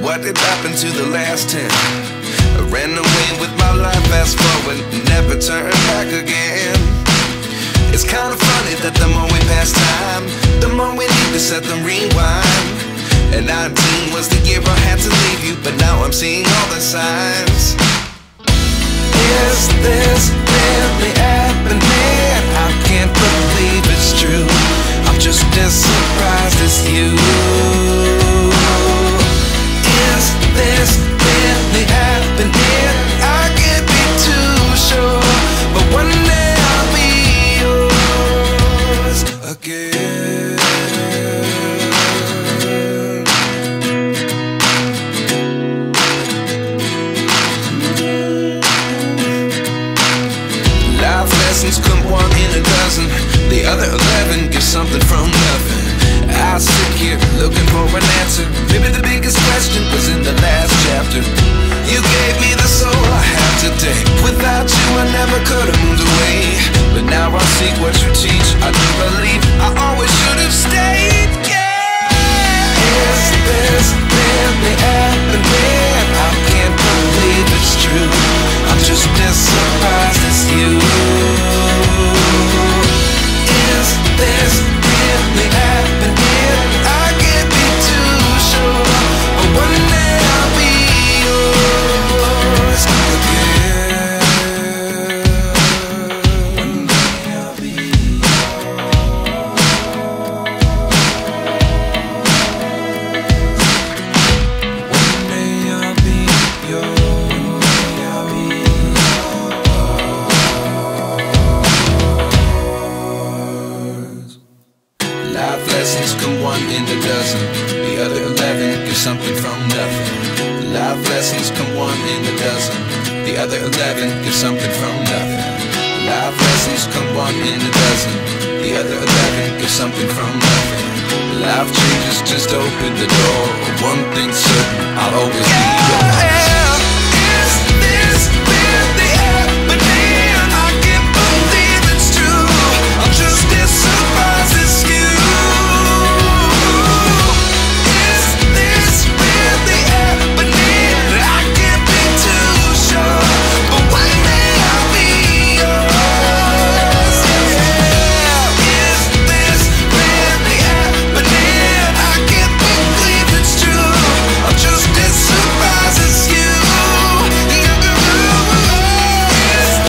what did happen to the last 10? I ran away with my life, fast forward, never turn back again. It's kinda funny that the more we pass time, the more we need to set the rewind. And 19 was the year I had to leave you, but now I'm seeing all the signs. Is this really happening? I can't believe it's true. I'm just as surprised as you. Is this really happening? I can't be too sure, but one day I'll be yours again. Life lessons come one in a dozen. The other 11 get something from nothing. I sit here looking for an answer. Maybe the biggest question was in the last chapter. You gave me the soul I have today. Without you I never could have moved away. But now I see what you teach. I do believe I always should have stayed. Yeah. Is this really happening? I can't believe it's true. I'm just as surprised as you. Is this really happening? I can't be too sure, but one day I'll be yours again. One day I'll be yours. One day I'll be yours. Life lessons come one in a dozen. The other 11 get something from nothing. Life lessons come one in a dozen. The other 11 get something from nothing. Life lessons come one in a dozen. The other 11 get something from nothing. Life changes just open the door. One thing